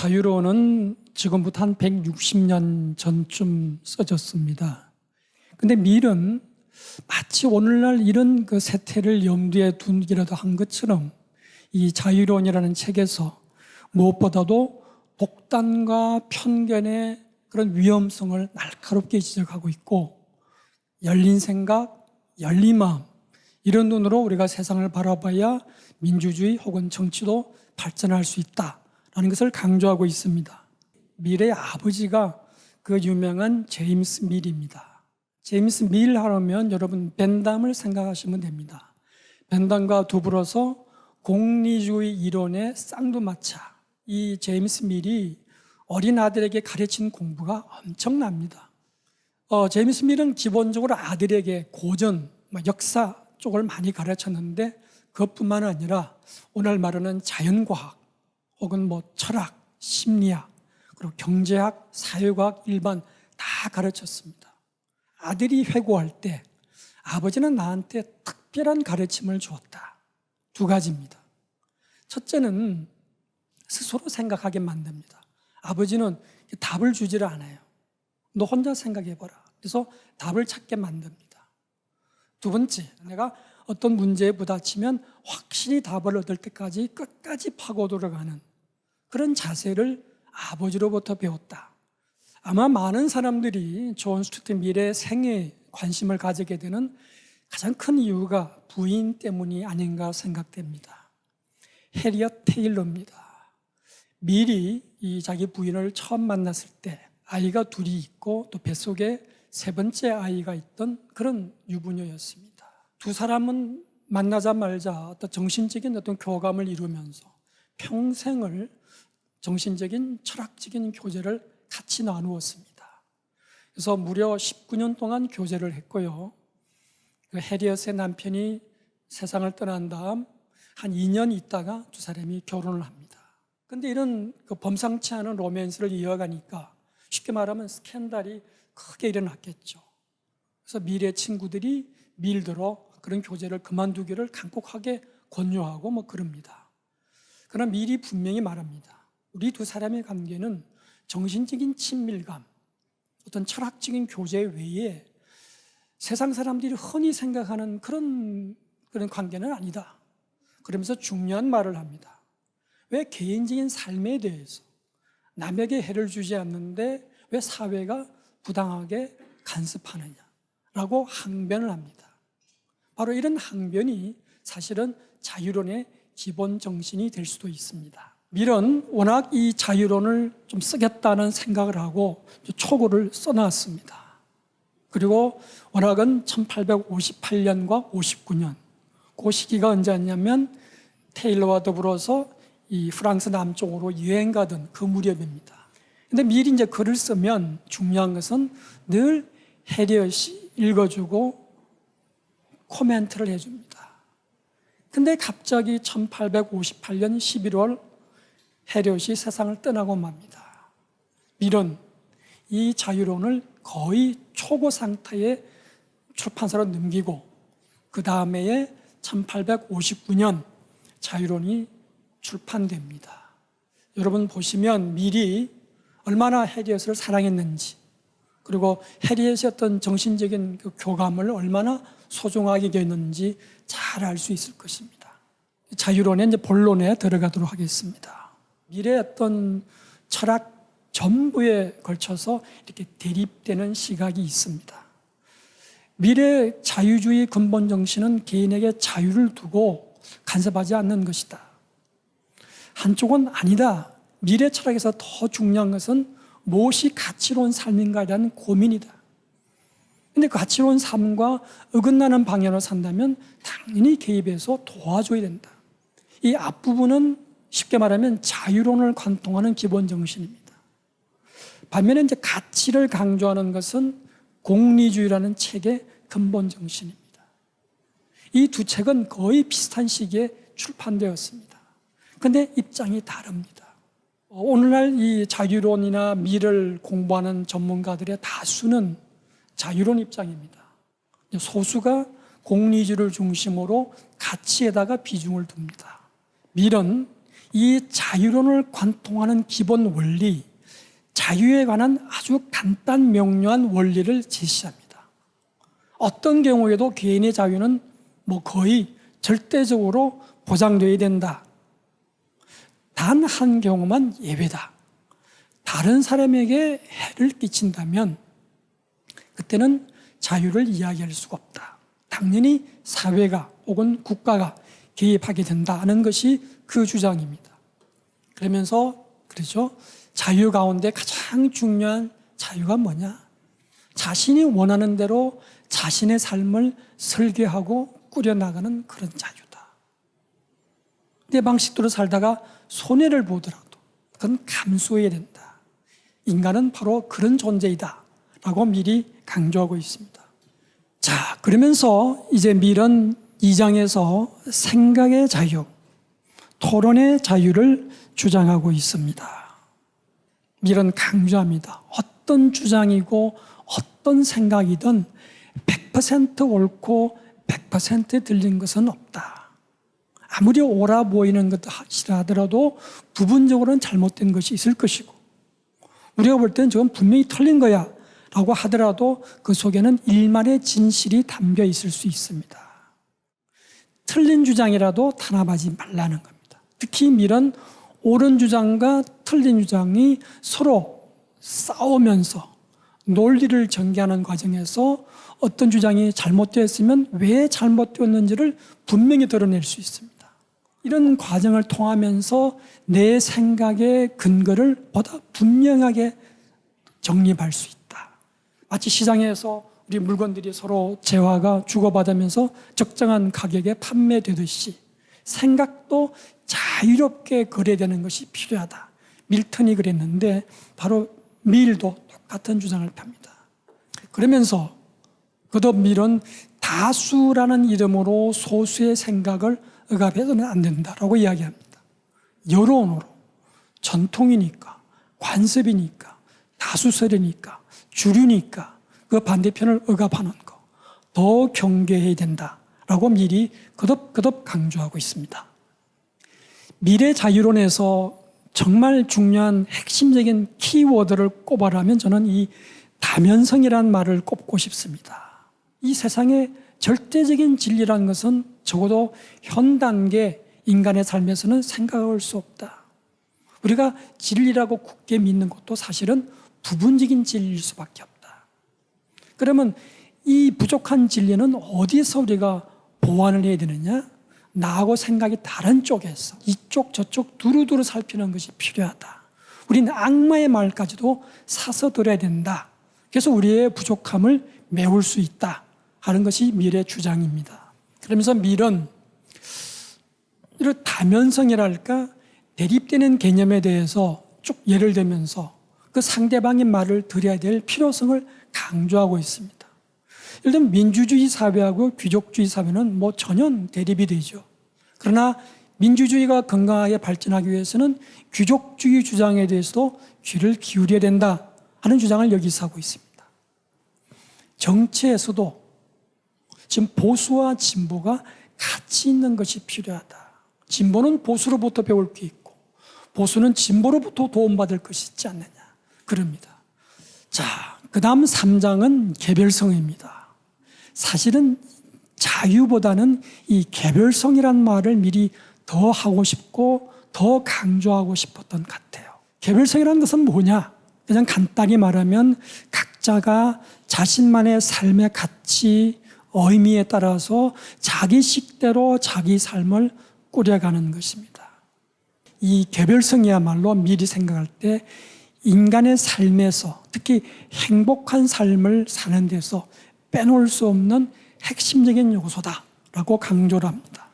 자유론은 지금부터 한 160년 전쯤 써졌습니다. 근데 밀은 마치 오늘날 이런 그 세태를 염두에 두기라도 한 것처럼 이 자유론이라는 책에서 무엇보다도 독단과 편견의 그런 위험성을 날카롭게 지적하고 있고, 열린 생각, 열린 마음, 이런 눈으로 우리가 세상을 바라봐야 민주주의 혹은 정치도 발전할 수 있다라는 것을 강조하고 있습니다. 밀의 아버지가 그 유명한 제임스 밀입니다. 제임스 밀 하면 여러분 벤담을 생각하시면 됩니다. 벤담과 더불어서 공리주의 이론의 쌍두마차, 이 제임스 밀이 어린 아들에게 가르친 공부가 엄청납니다. 제임스 밀은 기본적으로 아들에게 고전, 역사 쪽을 많이 가르쳤는데, 그것뿐만 아니라 오늘 말하는 자연과학 혹은 철학, 심리학, 그리고 경제학, 사회과학 일반 다 가르쳤습니다. 아들이 회고할 때 아버지는 나한테 특별한 가르침을 주었다. 두 가지입니다. 첫째는 스스로 생각하게 만듭니다. 아버지는 답을 주지를 않아요. 너 혼자 생각해봐라. 그래서 답을 찾게 만듭니다. 두 번째, 내가 어떤 문제에 부딪히면 확실히 답을 얻을 때까지 끝까지 파고 들어가는 그런 자세를 아버지로부터 배웠다. 아마 많은 사람들이 존 스튜어트 밀의 생애에 관심을 가지게 되는 가장 큰 이유가 부인 때문이 아닌가 생각됩니다. 해리엇 테일러입니다. 밀이 이 자기 부인을 처음 만났을 때 아이가 둘이 있고 또 뱃속에 세 번째 아이가 있던 그런 유부녀였습니다. 두 사람은 만나자마자 어떤 정신적인 어떤 교감을 이루면서 평생을 정신적인 철학적인 교제를 같이 나누었습니다. 그래서 무려 19년 동안 교제를 했고요. 그 해리엇의 남편이 세상을 떠난 다음 한 2년 있다가 두 사람이 결혼을 합니다. 근데 이런 그 범상치 않은 로맨스를 이어가니까 쉽게 말하면 스캔들이 크게 일어났겠죠. 그래서 밀의 친구들이 밀들어 그런 교제를 그만두기를 간곡하게 권유하고 그럽니다. 그러나 밀이 분명히 말합니다. 우리 두 사람의 관계는 정신적인 친밀감, 어떤 철학적인 교제 외에 세상 사람들이 흔히 생각하는 그런 관계는 아니다. 그러면서 중요한 말을 합니다. 왜 개인적인 삶에 대해서 남에게 해를 주지 않는데 왜 사회가 부당하게 간섭하느냐라고 항변을 합니다. 바로 이런 항변이 사실은 자유론의 기본 정신이 될 수도 있습니다. 밀은 워낙 이 자유론을 좀 쓰겠다는 생각을 하고 초고를 써놨습니다. 그리고 워낙은 1858년과 59년, 그 시기가 언제였냐면 테일러와 더불어서 이 프랑스 남쪽으로 여행 가던 그 무렵입니다. 근데 밀이 이제 글을 쓰면 중요한 것은 늘 해리엇이 읽어주고 코멘트를 해줍니다. 근데 갑자기 1858년 11월 해리엇이 세상을 떠나고 맙니다. 밀은 이 자유론을 거의 초고 상태의 출판사로 넘기고 그 다음에 1859년 자유론이 출판됩니다. 여러분 보시면 밀이 얼마나 해리엇을 사랑했는지, 그리고 해리엇의 어떤 정신적인 그 교감을 얼마나 소중하게 여겼는지 잘 알 수 있을 것입니다. 자유론의 이제 본론에 들어가도록 하겠습니다. 밀의 어떤 철학 전부에 걸쳐서 이렇게 대립되는 시각이 있습니다. 밀의 자유주의 근본 정신은 개인에게 자유를 두고 간섭하지 않는 것이다. 한쪽은 아니다. 밀의 철학에서 더 중요한 것은 무엇이 가치로운 삶인가에 대한 고민이다. 그런데 가치로운 삶과 어긋나는 방향으로 산다면 당연히 개입해서 도와줘야 된다. 이 앞부분은 쉽게 말하면 자유론을 관통하는 기본 정신입니다. 반면에 이제 가치를 강조하는 것은 공리주의라는 책의 근본 정신입니다. 이 두 책은 거의 비슷한 시기에 출판되었습니다. 그런데 입장이 다릅니다. 오늘날 이 자유론이나 밀을 공부하는 전문가들의 다수는 자유론 입장입니다. 소수가 공리주의를 중심으로 가치에다가 비중을 둡니다. 밀은 이 자유론을 관통하는 기본 원리, 자유에 관한 아주 간단 명료한 원리를 제시합니다. 어떤 경우에도 개인의 자유는 거의 절대적으로 보장되어야 된다. 단 한 경우만 예외다. 다른 사람에게 해를 끼친다면 그때는 자유를 이야기할 수가 없다. 당연히 사회가 혹은 국가가 개입하게 된다는 것이 그 주장입니다. 그러면서 그렇죠. 자유 가운데 가장 중요한 자유가 뭐냐? 자신이 원하는 대로 자신의 삶을 설계하고 꾸려나가는 그런 자유다. 내 방식대로 살다가 손해를 보더라도 그건 감수해야 된다. 인간은 바로 그런 존재이다 라고 미리 강조하고 있습니다. 자, 그러면서 이제 밀은 2장에서 생각의 자유, 토론의 자유를 주장하고 있습니다. 밀은 강조합니다. 어떤 주장이고 어떤 생각이든 100% 옳고 100% 틀린 것은 없다. 아무리 옳아 보이는 것이라 하더라도 부분적으로는 잘못된 것이 있을 것이고, 우리가 볼 때는 저건 분명히 틀린 거야 라고 하더라도 그 속에는 일말의 진실이 담겨 있을 수 있습니다. 틀린 주장이라도 탄압하지 말라는 겁니다. 특히 밀은 옳은 주장과 틀린 주장이 서로 싸우면서 논리를 전개하는 과정에서 어떤 주장이 잘못되었으면 왜 잘못되었는지를 분명히 드러낼 수 있습니다. 이런 과정을 통하면서 내 생각의 근거를 보다 분명하게 정립할 수 있다. 마치 시장에서 우리 물건들이 서로 재화가 주고받으면서 적정한 가격에 판매되듯이 생각도 자유롭게 거래되는 것이 필요하다. 밀턴이 그랬는데 바로 밀도 똑같은 주장을 펴니다. 그러면서 거듭 밀은 다수라는 이름으로 소수의 생각을 억압해서는 안 된다라고 이야기합니다. 여론으로, 전통이니까, 관습이니까, 다수설이니까, 주류니까 그 반대편을 억압하는 거 더 경계해야 된다라고 밀이 거듭 강조하고 있습니다. 밀의 자유론에서 정말 중요한 핵심적인 키워드를 꼽아라면 저는 이 다면성이라는 말을 꼽고 싶습니다. 이 세상의 절대적인 진리라는 것은 적어도 현 단계 인간의 삶에서는 생각할 수 없다. 우리가 진리라고 굳게 믿는 것도 사실은 부분적인 진리일 수밖에 없다. 그러면 이 부족한 진리는 어디서 우리가 보완을 해야 되느냐? 나하고 생각이 다른 쪽에서 이쪽 저쪽 두루두루 살피는 것이 필요하다. 우리는 악마의 말까지도 사서 들어야 된다. 그래서 우리의 부족함을 메울 수 있다 하는 것이 밀의 주장입니다. 그러면서 밀은 이런 다면성이랄까 대립되는 개념에 대해서 쭉 예를 들면서 그 상대방의 말을 들어야 될 필요성을 강조하고 있습니다. 예를 들면 민주주의 사회하고 귀족주의 사회는 전혀 대립이 되죠. 그러나 민주주의가 건강하게 발전하기 위해서는 귀족주의 주장에 대해서도 귀를 기울여야 된다 하는 주장을 여기서 하고 있습니다. 정치에서도 지금 보수와 진보가 같이 있는 것이 필요하다. 진보는 보수로부터 배울 게 있고 보수는 진보로부터 도움받을 것이 있지 않느냐 그럽니다. 자, 그 다음 3장은 개별성입니다. 사실은 자유보다는 이 개별성이란 말을 미리 더 하고 싶고 더 강조하고 싶었던 것 같아요. 개별성이라는 것은 뭐냐? 그냥 간단히 말하면 각자가 자신만의 삶의 가치, 의미에 따라서 자기 식대로 자기 삶을 꾸려가는 것입니다. 이 개별성이야말로 미리 생각할 때 인간의 삶에서 특히 행복한 삶을 사는 데서 빼놓을 수 없는 핵심적인 요소다라고 강조를 합니다.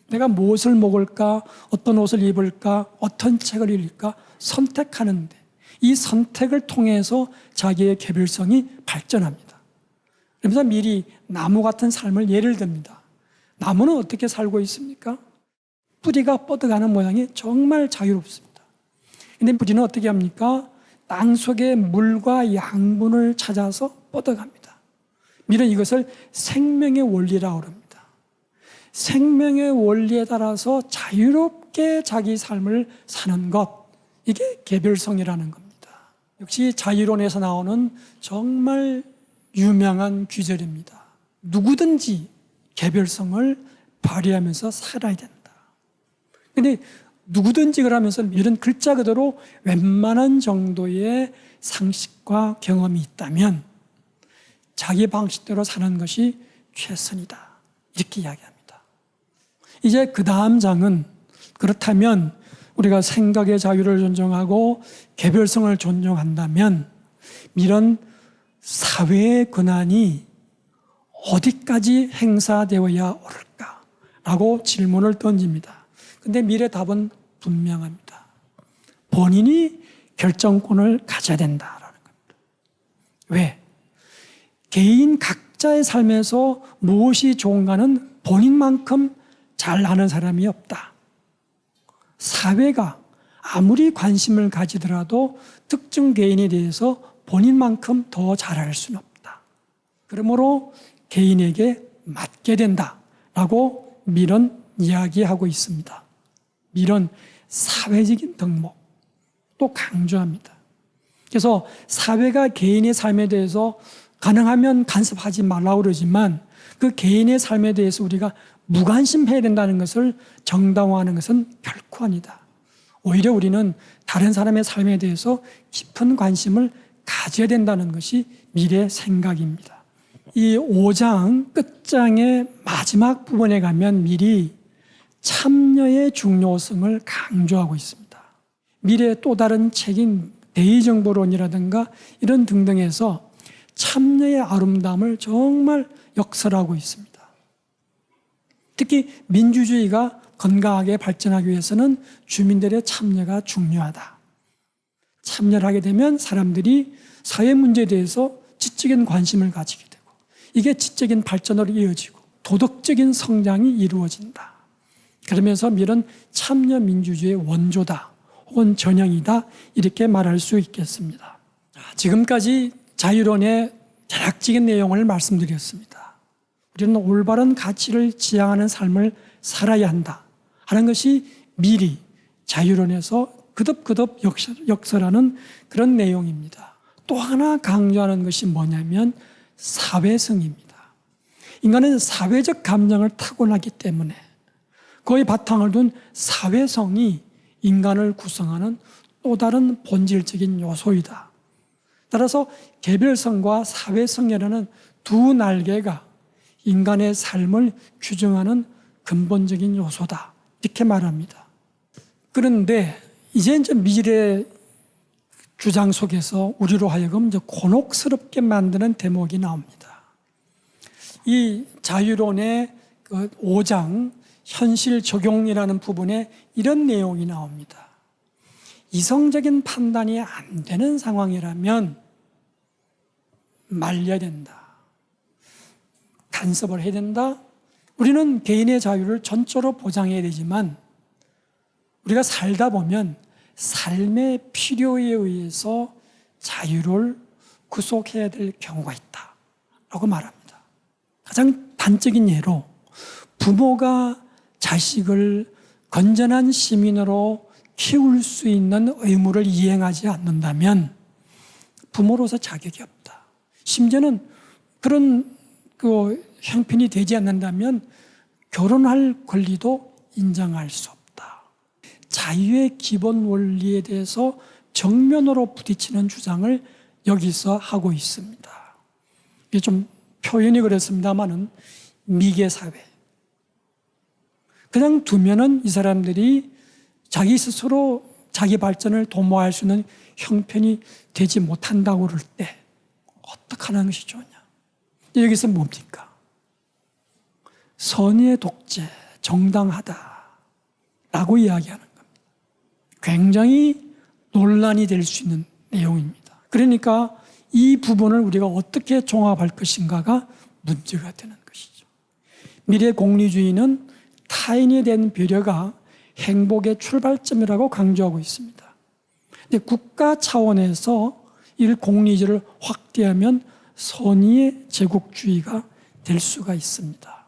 내가 무엇을 먹을까, 어떤 옷을 입을까, 어떤 책을 읽을까 선택하는데 이 선택을 통해서 자기의 개별성이 발전합니다. 그러면서 미리 나무 같은 삶을 예를 듭니다. 나무는 어떻게 살고 있습니까? 뿌리가 뻗어가는 모양이 정말 자유롭습니다. 그런데 뿌리는 어떻게 합니까? 땅 속에 물과 양분을 찾아서 뻗어갑니다. 밀은 이것을 생명의 원리라고 합니다. 생명의 원리에 따라서 자유롭게 자유롭게 자기 삶을 사는 것, 이게 개별성이라는 겁니다. 역시 자유론에서 나오는 정말 유명한 규절입니다. 누구든지 개별성을 발휘하면서 살아야 된다. 근데 누구든지 그러면서 이런 글자 그대로 웬만한 정도의 상식과 경험이 있다면 자기 방식대로 사는 것이 최선이다. 이렇게 이야기합니다. 이제 그 다음 장은 그렇다면 우리가 생각의 자유를 존중하고 개별성을 존중한다면 이런 사회의 권한이 어디까지 행사되어야 옳을까라고 질문을 던집니다. 근데 미래의 답은 분명합니다. 본인이 결정권을 가져야 된다라는 겁니다. 왜? 개인 각자의 삶에서 무엇이 좋은가는 본인만큼 잘 아는 사람이 없다. 사회가 아무리 관심을 가지더라도 특정 개인에 대해서 본인만큼 더 잘 알 수는 없다. 그러므로 개인에게 맡게 된다라고 밀은 이야기하고 있습니다. 밀은 사회적인 덕목 또 강조합니다. 그래서 사회가 개인의 삶에 대해서 가능하면 간섭하지 말라고 그러지만 그 개인의 삶에 대해서 우리가 무관심해야 된다는 것을 정당화하는 것은 결코 아니다. 오히려 우리는 다른 사람의 삶에 대해서 깊은 관심을 가져야 된다는 것이 밀의 생각입니다. 이 5장 끝장의 마지막 부분에 가면 밀이 참여의 중요성을 강조하고 있습니다. 밀의 또 다른 책인 대의정보론이라든가 이런 등등에서 참여의 아름다움을 정말 역설하고 있습니다. 특히 민주주의가 건강하게 발전하기 위해서는 주민들의 참여가 중요하다. 참여를 하게 되면 사람들이 사회 문제에 대해서 지적인 관심을 가지게 되고 이게 지적인 발전으로 이어지고 도덕적인 성장이 이루어진다. 그러면서 밀은 참여 민주주의의 원조다 혹은 전형이다 이렇게 말할 수 있겠습니다. 지금까지 자유론의 대략적인 내용을 말씀드렸습니다. 우리는 올바른 가치를 지향하는 삶을 살아야 한다 하는 것이 밀이 자유론에서 그득그득 역설하는 그런 내용입니다. 또 하나 강조하는 것이 뭐냐면 사회성입니다. 인간은 사회적 감정을 타고나기 때문에 그의 바탕을 둔 사회성이 인간을 구성하는 또 다른 본질적인 요소이다. 따라서 개별성과 사회성이라는 두 날개가 인간의 삶을 규정하는 근본적인 요소다. 이렇게 말합니다. 그런데 이제 밀의 주장 속에서 우리로 하여금 이제 곤혹스럽게 만드는 대목이 나옵니다. 이 자유론의 그 5장 현실 적용이라는 부분에 이런 내용이 나옵니다. 이성적인 판단이 안 되는 상황이라면 말려야 된다. 간섭을 해야 된다. 우리는 개인의 자유를 전적으로 보장해야 되지만 우리가 살다 보면 삶의 필요에 의해서 자유를 구속해야 될 경우가 있다 라고 말합니다. 가장 단적인 예로 부모가 자식을 건전한 시민으로 키울 수 있는 의무를 이행하지 않는다면 부모로서 자격이 없다. 심지어는 그런 형편이 되지 않는다면 결혼할 권리도 인정할 수 없다. 자유의 기본 원리에 대해서 정면으로 부딪히는 주장을 여기서 하고 있습니다. 이게 좀 표현이 그렇습니다만은 미개사회. 그냥 두면은 이 사람들이 자기 스스로 자기 발전을 도모할 수 있는 형편이 되지 못한다고 그럴 때 어떻게 하는 것이 좋냐? 여기서 뭡니까? 선의의 독재, 정당하다라고 이야기하는 겁니다. 굉장히 논란이 될 수 있는 내용입니다. 그러니까 이 부분을 우리가 어떻게 종합할 것인가가 문제가 되는 것이죠. 미래 공리주의는 타인에 대한 배려가 행복의 출발점이라고 강조하고 있습니다. 근데 국가 차원에서 이 공리주의를 확대하면 선의의 제국주의가 될 수가 있습니다.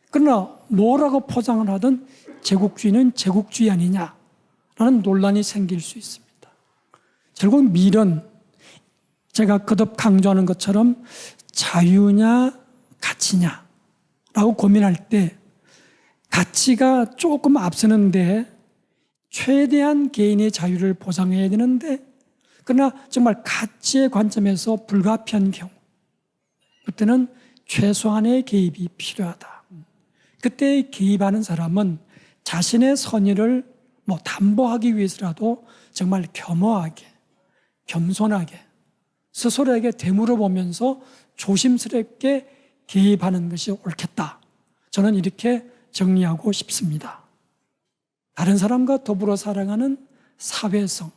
그러나 뭐라고 포장을 하든 제국주의는 제국주의 아니냐라는 논란이 생길 수 있습니다. 결국 밀은 제가 거듭 강조하는 것처럼 자유냐 가치냐라고 고민할 때 가치가 조금 앞서는데 최대한 개인의 자유를 보장해야 되는데 그러나 정말 가치의 관점에서 불가피한 경우 그때는 최소한의 개입이 필요하다. 그때 개입하는 사람은 자신의 선의를 담보하기 위해서라도 정말 겸허하게 겸손하게 스스로에게 되물어보면서 조심스럽게 개입하는 것이 옳겠다. 저는 이렇게 정리하고 싶습니다. 다른 사람과 더불어 살아가는 사회성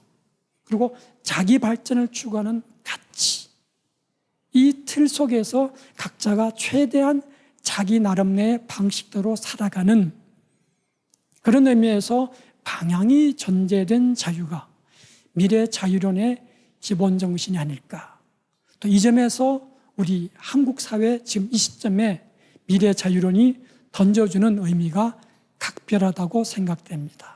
그리고 자기 발전을 추구하는 가치 이 틀 속에서 각자가 최대한 자기 나름의 방식대로 살아가는 그런 의미에서 방향이 전제된 자유가 미래 자유론의 기본 정신이 아닐까. 또 이 점에서 우리 한국 사회 지금 이 시점에 미래 자유론이 던져주는 의미가 각별하다고 생각됩니다.